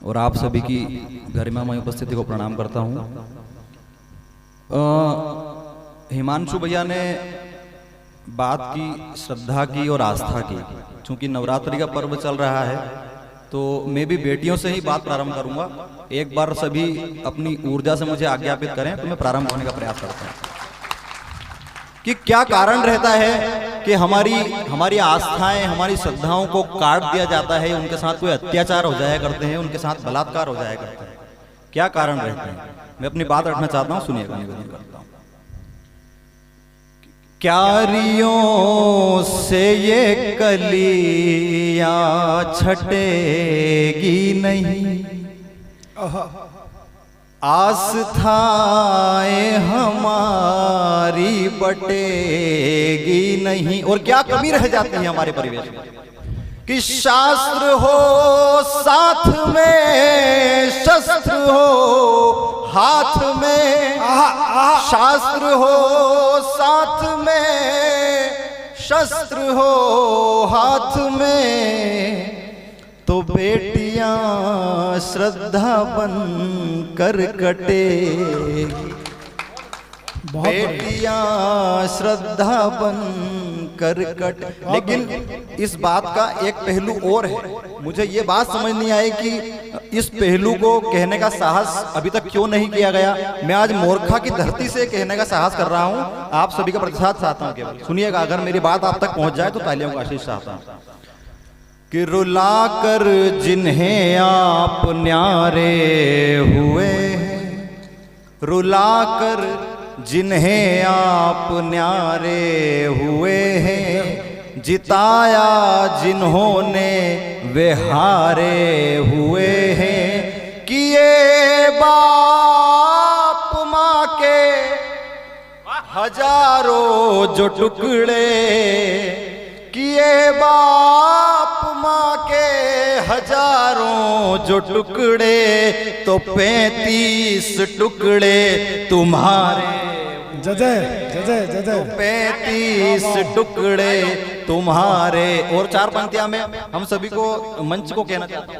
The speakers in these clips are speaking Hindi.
और आप सभी की गरिमामय उपस्थिति को प्रणाम करता हूँ। हिमांशु भैया ने बात की श्रद्धा की और आस्था की। चूंकि नवरात्रि का पर्व चल रहा है तो मैं भी बेटियों से ही बात प्रारंभ करूंगा। एक बार सभी अपनी ऊर्जा से मुझे आज्ञापित करें तो मैं प्रारंभ होने का प्रयास करता हूँ कि क्या कारण रहता है कि हमारी आस्थाएं, हमारी श्रद्धाओं को काट दिया जाता है, उनके साथ कोई अत्याचार हो जाया करते हैं, उनके साथ बलात्कार हो जाया करते हैं। क्या कारण रहते हैं? मैं अपनी बात रखना चाहता हूँ, सुनिएगा, निवेदन करता हूँ। क्यारियों से ये कलियां छटेगी नहीं, आस्थाएं हमारी बटेगी नहीं। और क्या कमी रह जाती है हमारे परिवेश में कि शास्त्र हो साथ में, शस्त्र हो हाथ में, शास्त्र हो साथ में, शस्त्र हो हाथ में, तो बेटियां श्रद्धा बन कर कटेगी, बेटियां श्रद्धा बन कर कट। लेकिन इस बात का एक पहलू और है। मुझे ये बात समझ नहीं आई कि इस पहलू को कहने का साहस अभी तक क्यों नहीं किया गया। मैं आज मोरखा की धरती से कहने का साहस कर रहा हूं। आप सभी का प्रतिसाद चाहता हूं। केवल सुनिएगा, अगर मेरी बात आप तक पहुंच जाए तो तालियों का आशीष चाहता हूं कि रुला कर जिन्हें आप न्यारे हुए, रुला कर जिन्हें आप न्यारे हुए हैं, जिताया जिन्होंने वे हारे हुए हैं। किए बाप माँ के हजारों जो टुकड़े, किए बाप माँ के हजारों जो टुकड़े, तो 35 टुकड़े तुम्हारे, जय जय जय, तो 35 टुकड़े तुम्हारे। और 4 पंक्तियां में हम सभी को मंच को कहना चाहता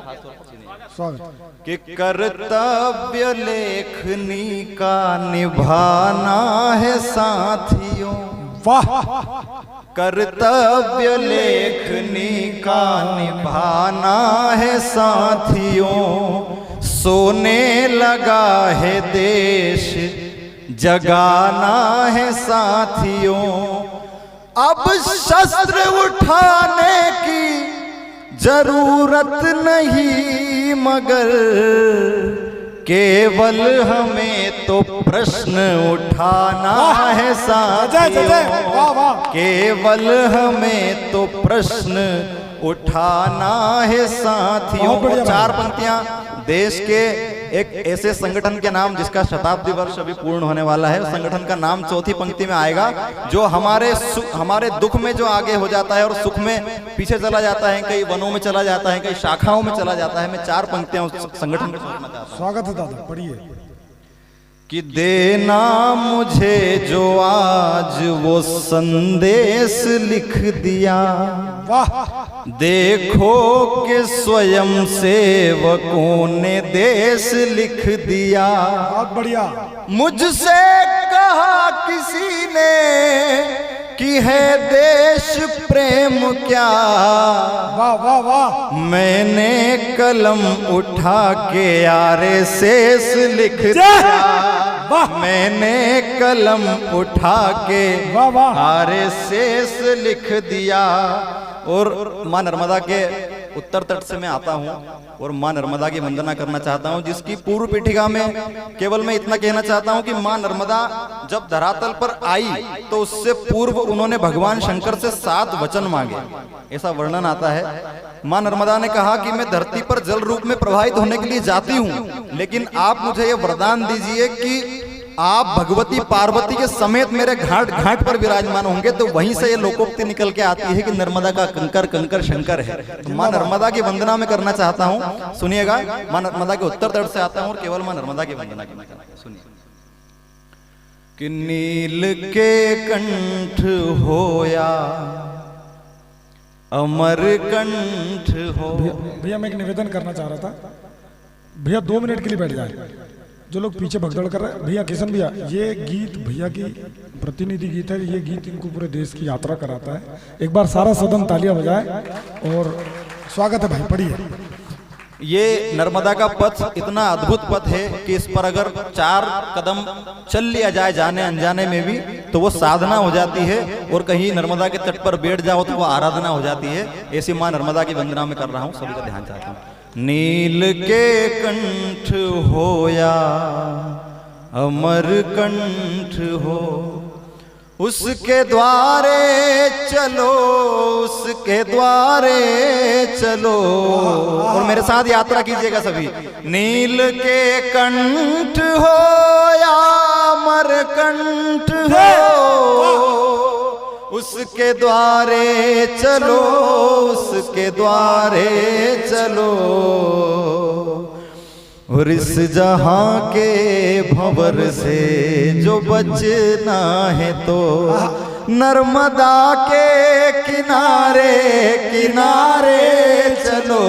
हूँ कि कर्तव्य लेखनी का निभाना है साथियों, वाह, कर्तव्य लेखनी का निभाना है साथियों, सोने लगा है देश जगाना है साथियों। अब शस्त्र उठाने की जरूरत नहीं, मगर केवल हमें तो प्रश्न उठाना है साथियों, केवल हमें तो प्रश्न उठाना है साथियों। 4 पंक्तियां देश के एक ऐसे संगठन के नाम जिसका शताब्दी वर्ष अभी पूर्ण होने वाला है, उस संगठन का नाम चौथी पंक्ति में आएगा, जो हमारे दुख में जो आगे हो जाता है और सुख में पीछे चला जाता है, कई वनों में चला जाता है, कई शाखाओं में चला जाता है। मैं 4 पंक्तियां उस संगठन को सुनना चाहता हूं। स्वागत है दादा, पढ़िए। कि देना मुझे जो आज वो संदेश लिख दिया, वाह, देखो कि स्वयं सेवकों ने देश लिख दिया। बहुत बढ़िया। मुझसे कहा किसी ने कि है देश प्रेम क्या, वाह वाह वाह, मैंने कलम उठा के RSS लिख दिया, मैंने कलम उठा के RSS लिख दिया। और मां नर्मदा के उत्तर तट से मैं आता हूं और मां नर्मदा की वंदना करना चाहता हूं, जिसकी पूर्व पीठिका में केवल मैं इतना कहना चाहता हूं कि मां नर्मदा जब धरातल पर आई तो उससे पूर्व उन्होंने भगवान शंकर से 7 वचन मांगे, ऐसा वर्णन आता है। मां नर्मदा ने कहा कि मैं धरती पर जल रूप में प्रवाहित होने के लिए जाती हूं, लेकिन आप मुझे ये वरदान दीजिए कि आप भगवती पार्वती के समेत मेरे घाट घाट पर विराजमान होंगे, तो वहीं से ये लोकोक्ति निकल के आती है कि नर्मदा का कंकर कंकर शंकर है। तो मां नर्मदा की वंदना में करना चाहता हूं, सुनिएगा। मां नर्मदा के उत्तर तट से आता हूं और केवल मां नर्मदा की वंदना करना चाहता हूं। सुनिए कि नील के कंठ होया अमरकंठ हो। भैया मैं एक निवेदन करना चाह रहा था। भैया 2 मिनट के लिए बैठ जाए, जो लोग पीछे भगदड़ कर रहे हैं। भैया किशन भैया, ये गीत भैया की प्रतिनिधि गीत है, ये गीत इनको पूरे देश की यात्रा कराता है। एक बार सारा सदन तालियां बजाए और स्वागत है भाई, पढ़िए। ये नर्मदा का पथ इतना अद्भुत पथ है कि इस पर अगर 4 कदम चल लिया जाए जाने अनजाने में भी तो वो साधना हो जाती है, और कहीं नर्मदा के तट पर बैठ जाओ तो वो आराधना हो जाती है। ऐसी माँ नर्मदा की वंदना में कर रहा हूँ, सभी का ध्यान चाहता हूँ। नील के कंठ होया अमर कंठ हो, उसके द्वारे चलो, उसके द्वारे चलो। और मेरे साथ यात्रा कीजिएगा सभी। नील के कंठ हो या अमर कंठ हो, उसके द्वारे चलो, उसके द्वारे चलो। और इस जहां के भंवर से जो बचना है तो नर्मदा के किनारे किनारे चलो।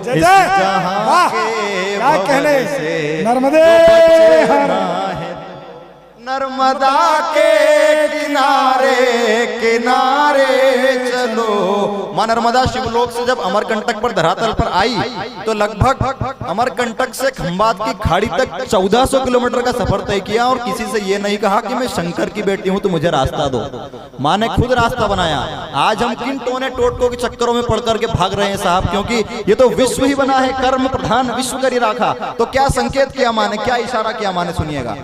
इस जहां के भंवर से नर्मदे बचना है, नर्मदा के किनारे किनारे चलो। मां नर्मदा शिवलोक से जब अमरकंटक पर धरातल पर आई तो लगभग अमरकंटक से खंबात की खाड़ी तक 1400 किलोमीटर का सफर तय किया, और किसी से ये नहीं कहा कि मैं शंकर की बेटी हूं तो मुझे रास्ता दो। मां ने खुद रास्ता बनाया। आज हम किन टोने टोटकों के चक्करों में पड़ करके भाग रहे हैं साहब, क्योंकि ये तो विश्व ही बना है, कर्म प्रधान विश्व कर ही रखा। तो क्या संकेत किया मां ने, क्या इशारा किया मां ने, सुनिएगा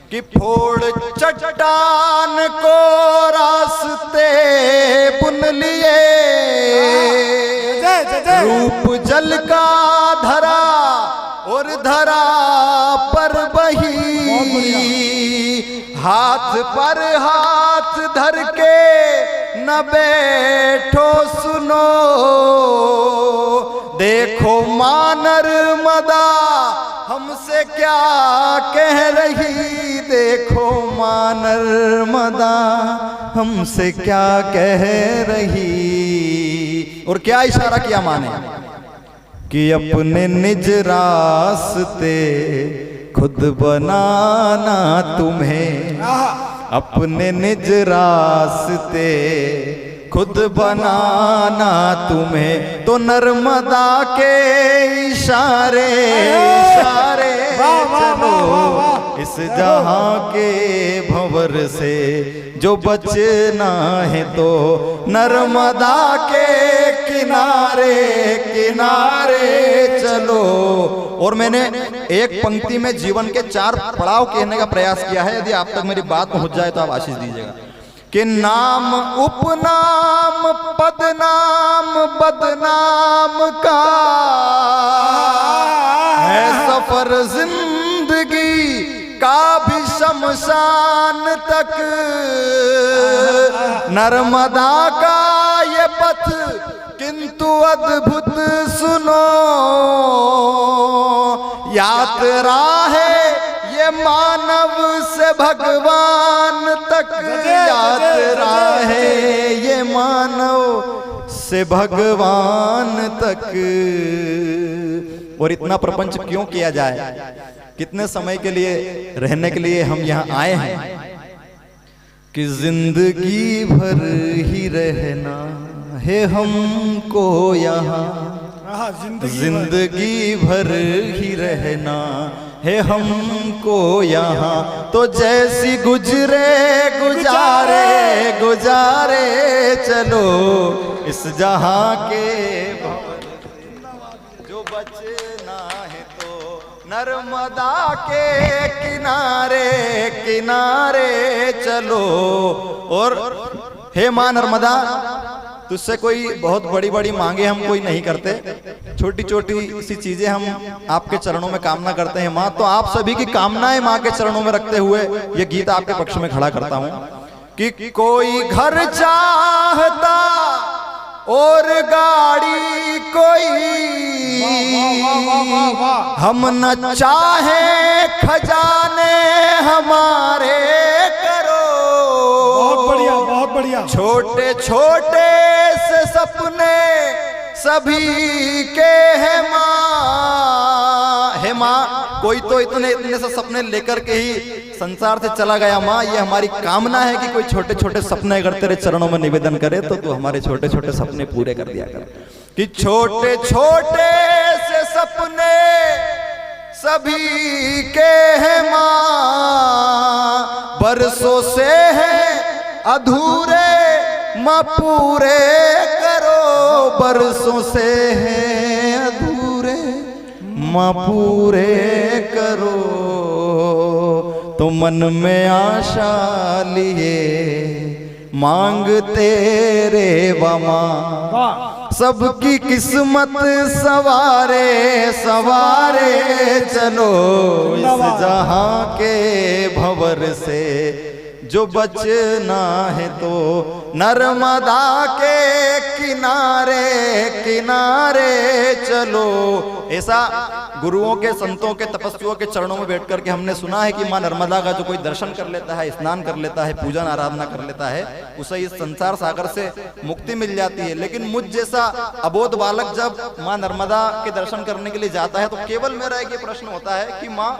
कि फोड़ चट्टान को रास्ते बुन लिए, रूप जल का धरा और धरा पर बही। हाथ पर हाथ धर के न बैठो सुनो, देखो मां नर्मदा हमसे क्या कह रही, देखो मां नर्मदा हमसे क्या कह रही। और क्या इशारा किया मां ने कि अपने निज रास्ते खुद बनाना तुम्हें, अपने निज रास्ते खुद बनाना तुम्हें। तो नर्मदा के इशारे इशारे चलो, इस जहां के भंवर से जो बचना है तो नर्मदा के किनारे किनारे चलो। और मैंने एक पंक्ति में जीवन के 4 पड़ाव कहने का प्रयास किया है। यदि आप तक मेरी बात पहुंच जाए तो आप आशीष दीजिएगा कि नाम उपनाम पदनाम बदनाम का है सफर जिंदगी का भी शमशान तक। नर्मदा का ये पथ किंतु अद्भुत सुनो, यात्रा है ये मानव से भगवान तक, यात्रा है ये मानव से भगवान तक। और इतना प्रपंच क्यों किया जाए, कितने समय के लिए रहने के लिए हम यहाँ आए हैं कि जिंदगी भर ही रहना है हमको यहाँ, जिंदगी भर ही रहना है हमको यहाँ। तो जैसी गुजरे गुजारे गुजारे चलो, इस जहां के जो बचना है तो नर्मदा के किनारे किनारे चलो। और हे मां नर्मदा, तुझसे कोई बहुत बड़ी बड़ी मांगे हम कोई नहीं करते, छोटी छोटी सी चीजें हम आपके चरणों में कामना करते हैं माँ। तो आप सभी की कामनाएं माँ के चरणों में रखते हुए ये गीत आपके पक्ष में खड़ा करता हूं कि कोई घर चाहता और गाड़ी कोई, हम न चाहे खजाने हमारे करो। बहुत बढ़िया, बहुत बढ़िया। छोटे छोटे से सपने सभी के हैं माँ, हे माँ कोई तो इतने इतने से सपने लेकर के ही संसार से चला गया माँ, ये हमारी कामना है कि कोई छोटे छोटे सपने अगर तेरे चरणों में निवेदन करे तो तू हमारे छोटे छोटे सपने पूरे कर दिया कर। कि छोटे छोटे से सपने सभी के हैं माँ, बरसों से हैं अधूरे माँ पूरे करो, बरसों से हैं अधूरे माँ पूरे करो। तो मन में आशा लिए मांगते रे वमा, सबकी किस्मत सवारे सवारे चलो, इस जहां के भंवर से जो बचना है तो नर्मदा के किनारे किनारे चलो। ऐसा गुरुओं के, संतों के, तपस्वियों के चरणों में बैठ करके हमने सुना है कि माँ नर्मदा का जो कोई दर्शन कर लेता है, स्नान कर लेता है, पूजन आराधना कर लेता है, उसे इस संसार सागर से मुक्ति मिल जाती है। लेकिन मुझ जैसा अबोध बालक जब माँ नर्मदा के दर्शन करने के लिए जाता है तो केवल मेरा एक प्रश्न होता है कि माँ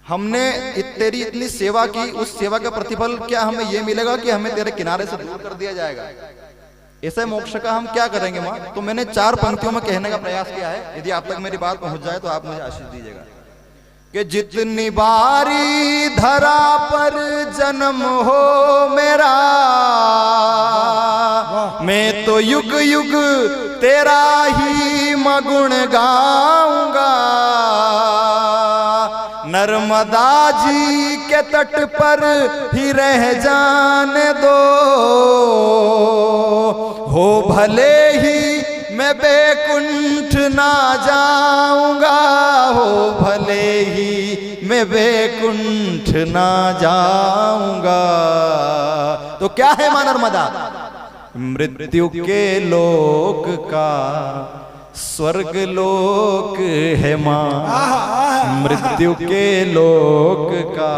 हमने तेरी इतनी सेवा की, उस सेवा का प्रतिफल क्या हमें ये मिलेगा कि हमें तेरे किनारे से दूर कर दिया जाएगा? ऐसे मोक्ष का हम क्या करेंगे माँ? तो मैंने 4 पंक्तियों में कहने का प्रयास किया है, यदि आप तक मेरी बात पहुंच जाए तो आप मुझे आशीष दीजिएगा। कि जितनी बारी धरा पर जन्म हो मेरा, मैं तो युग युग तेरा ही मगुण गाऊंगा। नर्मदा जी के तट पर ही रह जाने दो, हो भले ही मैं बैकुंठ ना जाऊंगा, हो भले ही मैं बैकुंठ ना जाऊंगा। तो क्या है मां नर्मदा? मृत्यु के लोक का स्वर्ग लोक है माँ, मृत्यु के लोक का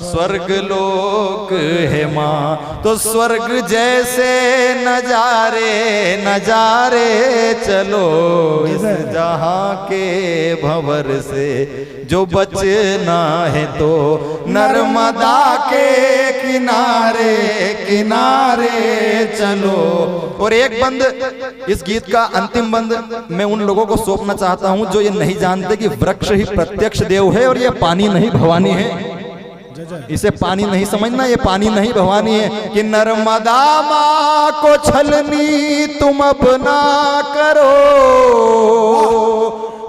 स्वर्ग लोक है माँ। तो स्वर्ग जैसे नजारे नजारे चलो, इस जहां के भंवर से जो बचना है तो नर्मदा के किनारे किनारे चलो। और एक बंद, इस गीत का अंतिम बंद मैं उन लोगों को सौंपना चाहता हूं जो ये नहीं जानते कि वृक्ष ही प्रत्यक्ष देव है और ये पानी नहीं भवानी है। इसे पानी नहीं समझना, ये पानी नहीं भवानी है। कि नर्मदा माँ को छलनी तुम अब ना करो,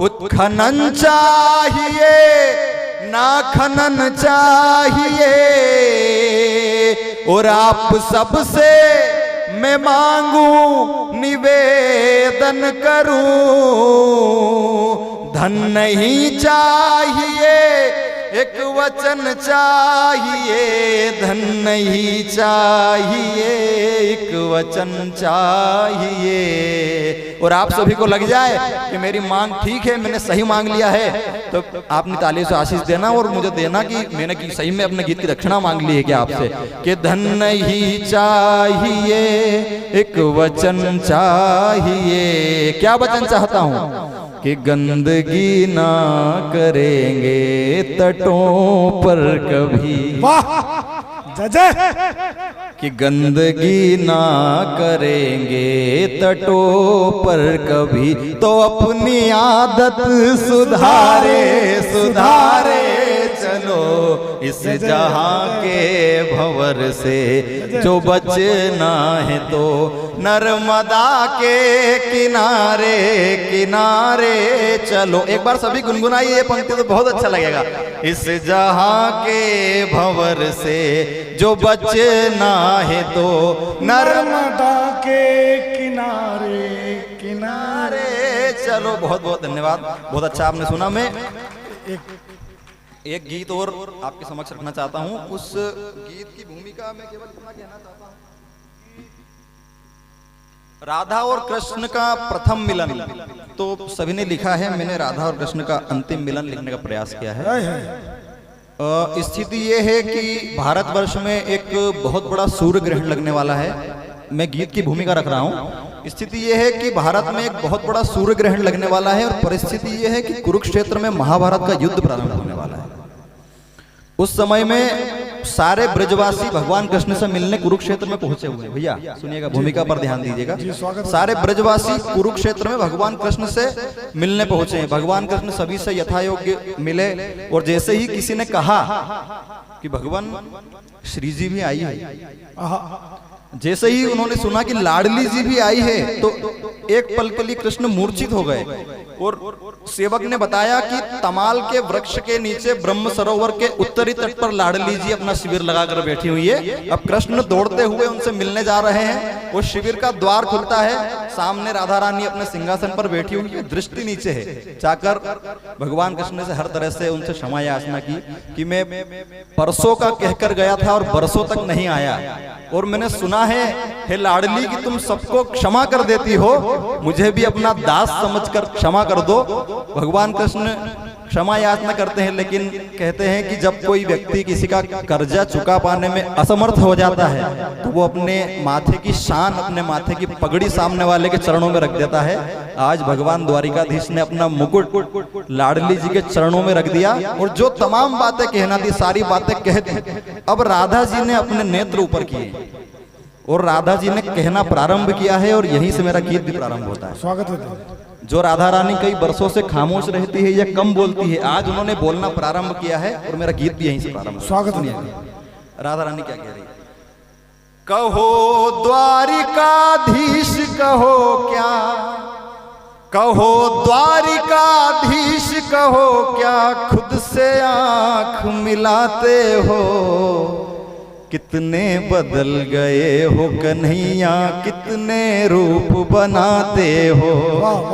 उत्खनन चाहिए ना खनन चाहिए, और आप सबसे मैं मांगू निवेदन करूं, धन नहीं चाहिए एक वचन चाहिए, धन नहीं चाहिए एक वचन चाहिए। और आप सभी को लग जाए कि मेरी मांग ठीक है, मैंने सही मांग लिया है, तो आपने ताली से आशीष देना और मुझे देना कि मैंने सही में अपने गीत की दक्षिणा मांग ली है क्या आपसे। कि धन नहीं चाहिए एक वचन चाहिए। क्या वचन चाहता हूं? कि गंदगी ना करेंगे तटों पर कभी। वाह जय। कि गंदगी ना करेंगे तटों पर कभी, तो अपनी आदत सुधारे सुधारे चलो, इस जहां के भंवर से जो बचना है तो नर्मदा के किनारे किनारे चलो। एक बार सभी गुनगुनाइए ये पंक्ति तो बहुत अच्छा लगेगा। इस जहां के भंवर से जो बचना है तो नर्मदा के किनारे किनारे चलो। बहुत बहुत धन्यवाद, बहुत अच्छा आपने सुना। मैं एक गीत और आपके समक्ष रखना चाहता हूं। उस गीत की भूमिका में केवल इतना कहना चाहता हूं, राधा और कृष्ण का प्रथम मिलन तो सभी ने लिखा है, मैंने राधा और कृष्ण का अंतिम मिलन लिखने का प्रयास किया है। स्थिति ये है कि भारतवर्ष में एक बहुत बड़ा सूर्य ग्रहण लगने वाला है। मैं गीत की भूमिका रख रहा हूं। स्थिति यह है कि भारत में एक बहुत बड़ा सूर्य ग्रहण लगने वाला है और परिस्थिति यह है कि कुरुक्षेत्र में महाभारत का युद्ध प्रारंभ होने वाला है। उस समय में सारे ब्रजवासी भगवान कृष्ण से मिलने कुरुक्षेत्र में पहुंचे हुए हैं। भैया सुनिएगा, भूमिका पर ध्यान दीजिएगा। सारे ब्रजवासी कुरुक्षेत्र में भगवान कृष्ण से मिलने पहुंचे हैं। भगवान कृष्ण सभी से यथायोग्य मिले और जैसे ही किसी ने कहा कि भगवान श्री जी भी आई है, जैसे ही उन्होंने सुना कि लाडली जी भी आई है, तो एक पल के लिए कृष्ण मूर्छित हो गए और सेवक ने बताया कि तमाल के वृक्ष के नीचे ब्रह्म सरोवर के उत्तरी तट पर लाडली जी अपना शिविर लगाकर बैठी हुई है। अब कृष्ण दौड़ते हुए उनसे मिलने जा रहे हैं। वो शिविर का द्वार खुलता है, सामने राधा रानी अपने सिंहासन पर बैठी हुई है, दृष्टि नीचे है। जाकर भगवान कृष्ण से हर तरह से उनसे क्षमा याचना की कि मैं परसों का कहकर गया था और बरसों तक नहीं आया, और मैंने सुना है हे लाडली कि तुम सबको क्षमा कर देती हो, मुझे भी अपना दास समझकर क्षमा कर दो। भगवान कृष्ण क्षमा याचना करते हैं, लेकिन कहते हैं कि जब कोई व्यक्ति किसी का कर्जा चुका पाने में असमर्थ हो जाता है तो वो अपने माथे की शान, अपने माथे की पगड़ी सामने वाले के चरणों में रख देता है। आज भगवान द्वारिकाधीश ने अपना मुकुट लाडली जी के चरणों में रख दिया और जो तमाम बातें कहना थी सारी बातें कह दी। अब राधा जी ने अपने नेत्र ऊपर किए और राधा जी ने कहना प्रारंभ किया है और यहीं से मेरा गीत भी प्रारंभ होता है। स्वागत है। जो राधा रानी कई बरसों से खामोश रहती है या कम बोलती है, आज उन्होंने बोलना प्रारंभ किया है और मेरा गीत भी यहीं से प्रारंभ। स्वागत सुनिए राधा रानी क्या कह रही है। कहो द्वारिकाधीश कहो क्या, कहो द्वारिकाधीश कहो क्या, खुद से आंख मिलाते हो। कितने बदल गए हो कन्हैया, कितने रूप बनाते हो।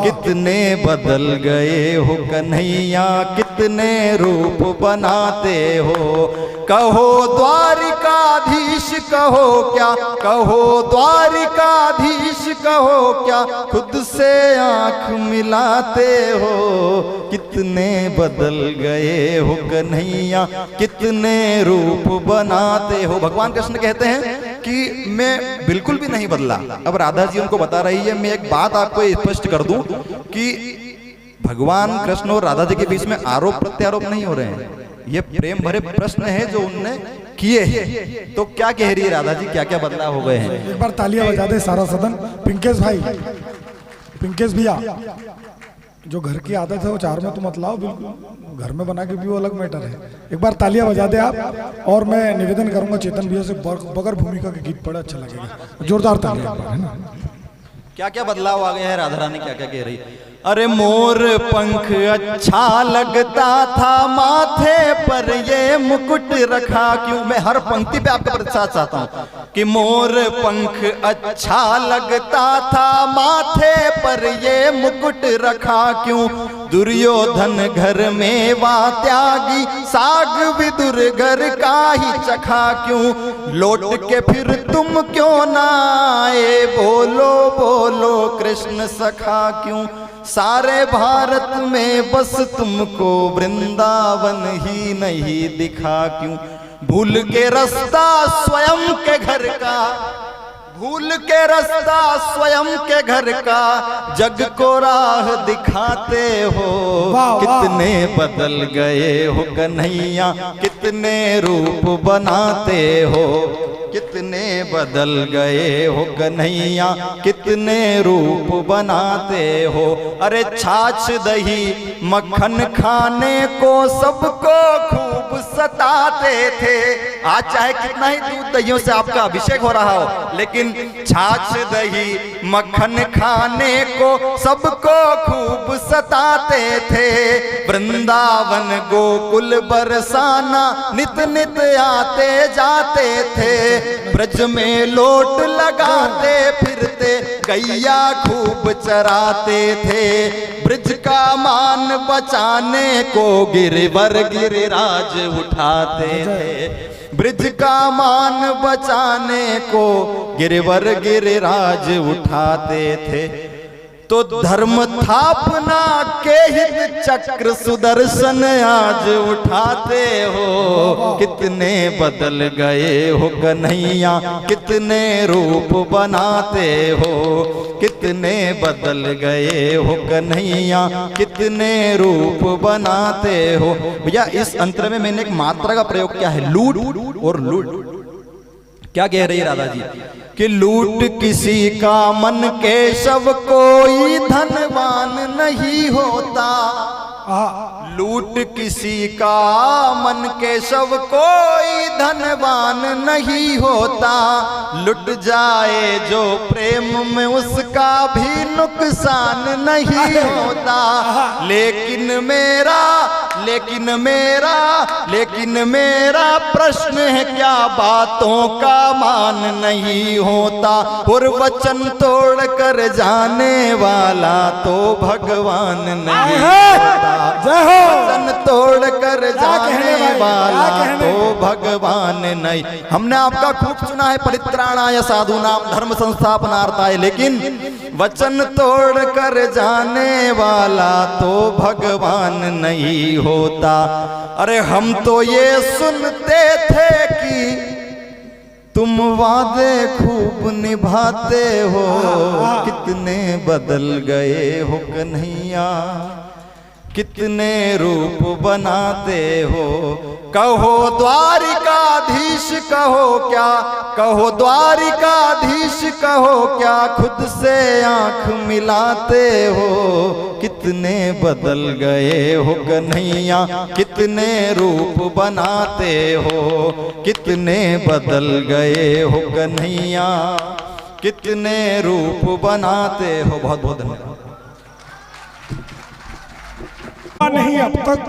कितने बदल गए हो कन्हैया, कितने रूप बनाते हो। कहो द्वारिकाधीश कहो क्या, कहो द्वारिकाधीश कहो क्या, खुद से आंख मिलाते हो। कितने बदल गए हो कन्हैया, कितने रूप बनाते हो। भगवान कृष्ण कहते हैं कि मैं बिल्कुल भी नहीं बदला। अब राधा जी उनको बता रही है, मैं एक बात आपको स्पष्ट कर दूं कि भगवान कृष्ण और राधा जी के बीच में आरोप प्रत्यारोप नहीं हो रहे हैं, ये प्रेम भरे प्रश्न है जो उनने किए हैं। तो क्या कह रही है राधा जी, क्या क्या बदलाव हो गए हैं? एक बार तालियां बजा दे सारा सदन। पिंकेश भाई, पिंकेश भैया, जो घर की आदत है वो चार में तो मत लाओ, बिल्कुल घर में बना के भी वो अलग मैटर है। एक बार तालियां बजा दे आप। और मैं निवेदन करूंगा चेतन भैया से, बगैर भूमिका के गीत पड़ा अच्छा लगेगा। जोरदार तालियां है ना। क्या क्या बदलाव आ गए हैं, राधा रानी क्या क्या कह रही है। अरे मोर पंख अच्छा लगता था, माथे पर ये मुकुट रखा क्यों। मैं हर पंक्ति पे आपका प्रतिसाद चाहता हूँ कि मोर पंख अच्छा लगता था, माथे पर ये मुकुट रखा क्यों। दुर्योधन घर में वा त्यागी, साग विदुर घर का ही चखा क्यों। लौट के फिर तुम क्यों ना आए, बोलो बोलो कृष्ण सखा क्यों। सारे भारत में बस तुमको वृंदावन ही नहीं दिखा क्यों। भूल के रास्ता स्वयं के घर का, भूल के रास्ता स्वयं के घर का, जग को राह दिखाते हो। कितने बदल गए हो कन्हैया, कितने रूप बनाते हो। कितने बदल गए हो कन्हैया, कितने रूप बनाते हो। अरे छाछ दही मक्खन खाने को सबको खूब सताते थे। आज चाहे कितना ही दूध दहियों से आपका अभिषेक हो रहा हो, लेकिन छाछ दही मक्खन खाने को सबको खूब सताते थे। वृंदावन गोकुल बरसाना नित नित आते जाते थे। ब्रज में लोट लगाते फिरते, गैया खूब चराते थे। ब्रज का मान बचाने को गिरवर गिरिराज उठाते थे। ब्रज का मान बचाने को गिरवर गिरिराज उठाते थे। तो धर्म थापना के हित चक्र सुदर्शन आज उठाते हो। कितने बदल गए हो कन्हैया, कितने रूप बनाते हो। कितने बदल गए हो कन्हैया, कितने रूप बनाते हो। भैया इस अंतर में मैंने एक मात्रा का प्रयोग किया है, लूट और लूट। क्या कह रही है राधा जी कि लूट किसी का मन केशव, कोई धनवान नहीं होता। लूट किसी का मन केशव, कोई धनवान नहीं होता। लुट जाए जो प्रेम में उसका भी नुकसान नहीं होता। लेकिन मेरा प्रश्न है क्या बातों का मान नहीं होता। और वचन तोड़ कर जाने वाला तो भगवान नहीं होता। वचन तोड़ कर जाने वाला तो भगवान नहीं। हमने आपका खूब सुना है परित्राणाय साधूनाम धर्म संस्थापनार्थाय, लेकिन वचन तोड़ कर जाने वाला तो भगवान नहीं होता। अरे हम तो ये सुनते थे कि तुम वादे खूब निभाते हो। कितने बदल गए हो कन्हैया, कितने रूप बनाते हो। कहो द्वारिकाधीश कहो क्या, कहो द्वारिकाधीश कहो क्या, खुद से आंख मिलाते हो। कितने बदल गए हो कन्हैया, कितने रूप बनाते हो। कितने बदल गए हो कन्हैया, कितने रूप बनाते हो। बहुत बहुत धन्यवाद। नहीं अब तक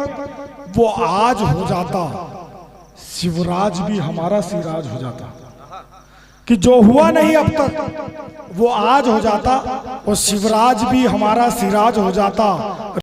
वो आज हो जाता, शिवराज भी हमारा सिराज हो जाता। कि जो हुआ नहीं अब तक वो आज हो जाता, और शिवराज भी हमारा सिराज हो जाता।